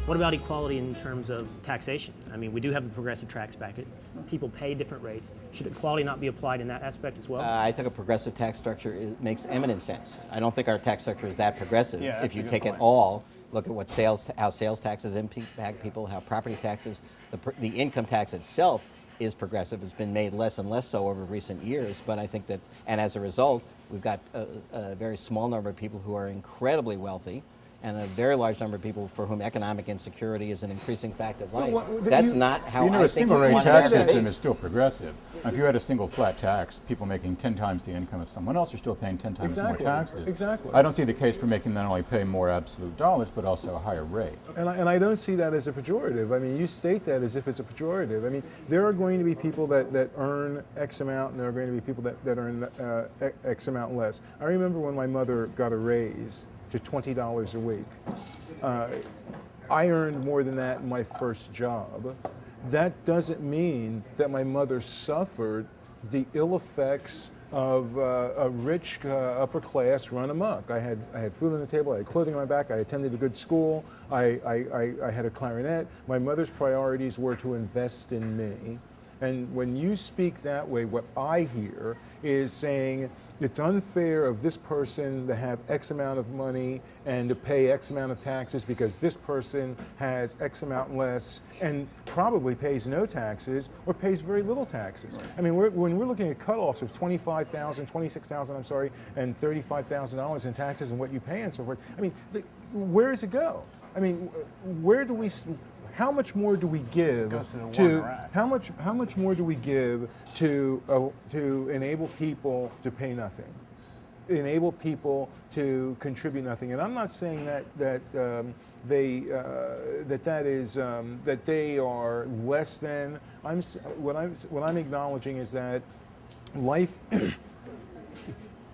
What about equality in terms of taxation? I mean, we do have the progressive tax bracket. People pay different rates. Should equality not be applied in that aspect as well? I think a progressive tax structure makes eminent sense. I don't think our tax structure is that progressive. Yeah, if you take point. it all, look at what how sales taxes impact people, how property taxes, the income tax itself is progressive. It's been made less and less so over recent years, but I think that, and as a result, we've got a very small number of people who are incredibly wealthy, and a very large number of people for whom economic insecurity is an increasing fact of life. That's not how You know, I a think single rate want tax it to be. system is still progressive. If you had a single flat tax, people making 10 times the income of someone else are still paying 10 times Exactly. more taxes. Exactly. I don't see the case for making them not only pay more absolute dollars, but also a higher rate. And I don't see that as a pejorative. I mean, you state that as if it's a pejorative. I mean, there are going to be people that earn X amount, and there are going to be people that earn X amount less. I remember when my mother got a raise to $20 a week. I earned more than that in my first job. That doesn't mean that my mother suffered the ill effects of a rich upper class run amok. I had food on the table, I had clothing on my back, I attended a good school, I had a clarinet. My mother's priorities were to invest in me. And when you speak that way, what I hear is saying, it's unfair of this person to have X amount of money and to pay X amount of taxes because this person has X amount less and probably pays no taxes or pays very little taxes. I mean, when we're looking at cutoffs of $25,000, $26,000, I'm sorry, and $35,000 in taxes and what you pay and so forth, I mean, where does it go? I mean, where do we? How much more do we give how much more do we give to enable people to pay nothing, enable people to contribute nothing? And I'm not saying that they are less than. What I'm acknowledging is that life.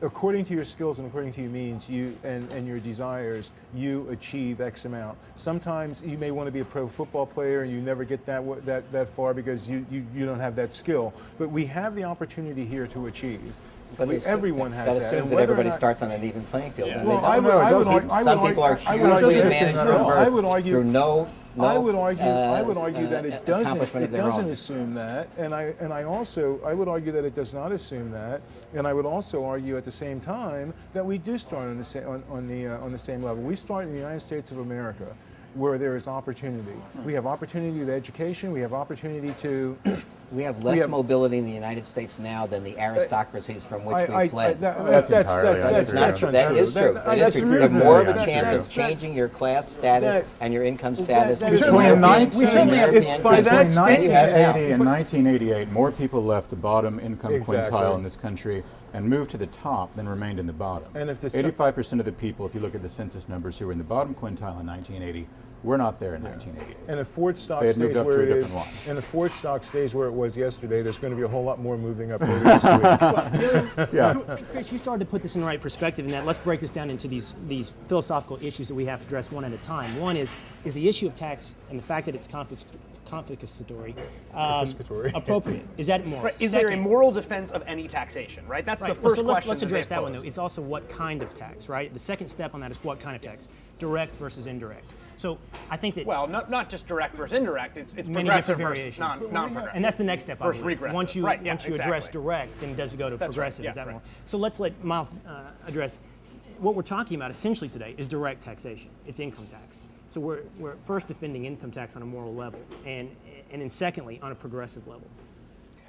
According to your skills and according to your means, and your desires, you achieve X amount. Sometimes you may want to be a pro football player and you never get that far because you don't have that skill. But we have the opportunity here to achieve. But everyone has that. That assumes that everybody starts on an even playing field. Yeah. And Well, they don't. Some people are hugely advantaged from birth through no I would argue that it accomplishment of their doesn't own. assume that, and I would argue that it does not assume that, and I would also argue at the same time that we do start on the same level. We start in the United States of America, where there is opportunity. We have opportunity to education. We have opportunity to. We have less mobility in the United States now than the aristocracies from which we fled. That's That is true. You have more of a chance of changing your class status and your income status Between 1980 1980 and 1988, more people left the bottom income Exactly. quintile in this country and moved to the top than remained in the bottom. And if the 85% of the people, if you look at the census numbers, who were in the bottom quintile in 1980, were not there in 1988. And if Ford stock They had moved stays up where to a it is, different line. and if Ford stock stays where it was yesterday, there's going to be a whole lot more moving up later this week. Yeah. Chris, you started to put this in the right perspective in that let's break this down into these philosophical issues that we have to address one at a time. One is the issue of tax and the fact that it's confiscatory appropriate? Is that moral? Right. Is there a moral defense of any taxation, right? That's the first question. Let's address that they've one, though. posed. It's also what kind of tax, right? The second step on that is what kind of tax? Direct versus indirect. So I think that... Well, not just direct versus indirect, it's many progressive different versus variations. non-progressive. And that's the next step. I Versus believe. regressive. Once you Right, yeah, address exactly. direct, then does it go to That's progressive? right, Is that yeah, more? right. So let's let Miles address what we're talking about essentially today is direct taxation. It's income tax. So we're first defending income tax on a moral level, and then secondly on a progressive level.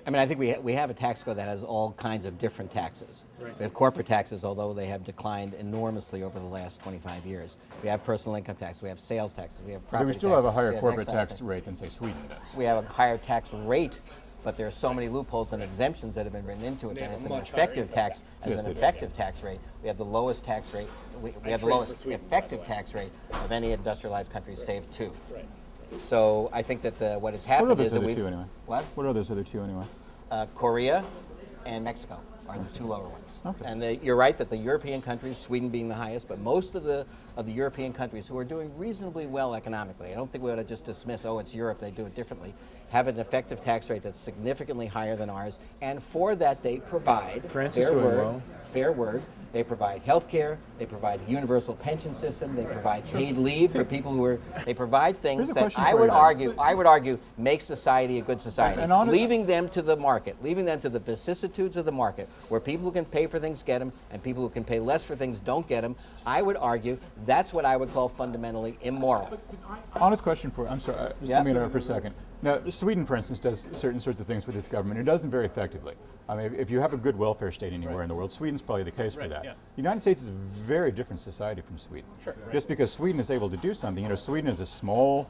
I mean, I think we have a tax code that has all kinds of different taxes. Right. We have corporate taxes, although they have declined enormously over the last 25 years. We have personal income tax. We have sales taxes. We have property But we still taxes, have a higher we corporate excise tax rate than, say, Sweden does. We have a higher tax rate, but there are so many loopholes and exemptions that have been written into it that it's an effective tax tax rate. We have the lowest tax rate. We have the lowest effective tax rate of any industrialized country, save two. Right. So I think that what has What are happened those is that other we two anyway? What are those other two anyway? Korea and Mexico are the two lower ones. Okay. And you're right that the European countries, Sweden being the highest, but most of the European countries who are doing reasonably well economically, I don't think we ought to just dismiss, oh, it's Europe, they do it differently, have an effective tax rate that's significantly higher than ours, and for that they provide France is their doing word. well. fair word. They provide health care. They provide a universal pension system. They provide paid leave for people who are. They provide things Here's a that question I for would you, then. argue. I would argue make society a good society. And honest- leaving them to the market, leaving them to the vicissitudes of the market, where people who can pay for things get them, and people who can pay less for things don't get them. I would argue that's what I would call fundamentally immoral. Honest question for you. I'm sorry, just Yeah. let me interrupt for a second. Now, Sweden, for instance, does certain sorts of things with its government. It does them very effectively. I mean, if you have a good welfare state anywhere in the world, Sweden's probably the case for that. yeah. The United States is a very different society from Sweden. Sure. Just because Sweden is able to do something, Sweden is a small,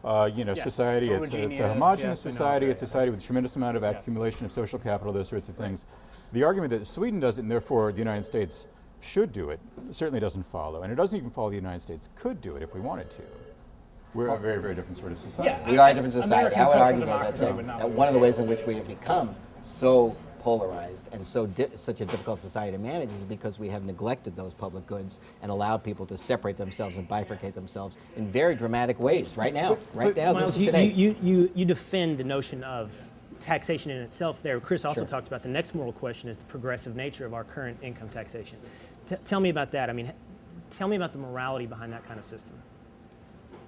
Yes. society. It's Homogeneous, a homogeneous yes, we know. society. Yeah, It's a society with a tremendous amount of accumulation of social capital, those sorts of things. The argument that Sweden does it and therefore the United States should do it certainly doesn't follow. And it doesn't even follow the United States could do it if we wanted to. We're a very, very different sort of society. Yeah. We are a different society. American I would social argue democracy that, would not that be one of the the ways in which we have become so polarized and so such a difficult society to manage is because we have neglected those public goods and allowed people to separate themselves and bifurcate themselves in very dramatic ways. Right now, Miles, this is today. you defend the notion of taxation in itself there. Chris also Sure. talked about the next moral question is the progressive nature of our current income taxation. Tell me about that. I mean, tell me about the morality behind that kind of system.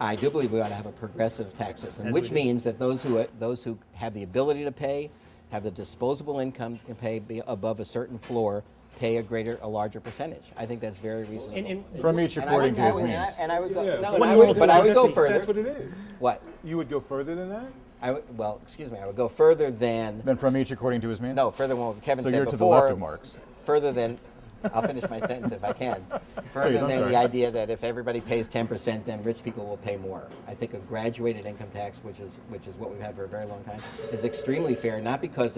I do believe we ought to have a progressive tax system, As which we do. means that those who have the ability to pay, have the disposable income can pay above a certain floor, pay a larger percentage. I think that's very reasonable. And From each according to his means. And I would go. Yeah, No, but and I One would, rule but I would go philosophy. further. That's what it is. What? You would go further than that? I would go further than. Then from each according to his means? No, further than what Kevin So said you're before. to the left of Marx. Further than. I'll finish my sentence if I can. Further Please, I'm than sorry. the idea that if everybody pays 10%, then rich people will pay more. I think a graduated income tax, which is what we've had for a very long time, is extremely fair. Not because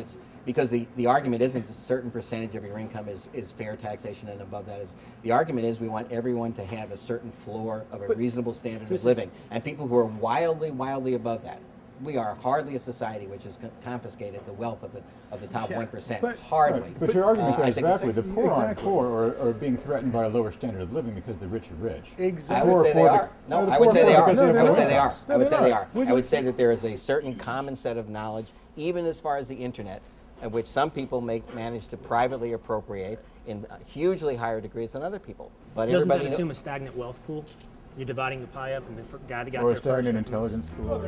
the argument isn't a certain percentage of your income is fair taxation, and above that is the argument is we want everyone to have a certain floor of a reasonable standard of living, and people who are wildly above that. We are hardly a society which has confiscated the wealth of the top 1%. Hardly. But your argument there I is think it's- backward. The poor aren't Exactly. poor or being threatened by a lower standard of living because the rich are rich. Exactly. I would say they are. No, I would say they are. I would say they are. No, I would say they're they not. are. Would I you- would say that there is a certain common set of knowledge, even as far as the internet, of which some people manage to privately appropriate in hugely higher degrees than other people. But doesn't that everybody assume a stagnant wealth pool? You're dividing the pie up, and the guy that got Or a there first. stagnant intelligence pool.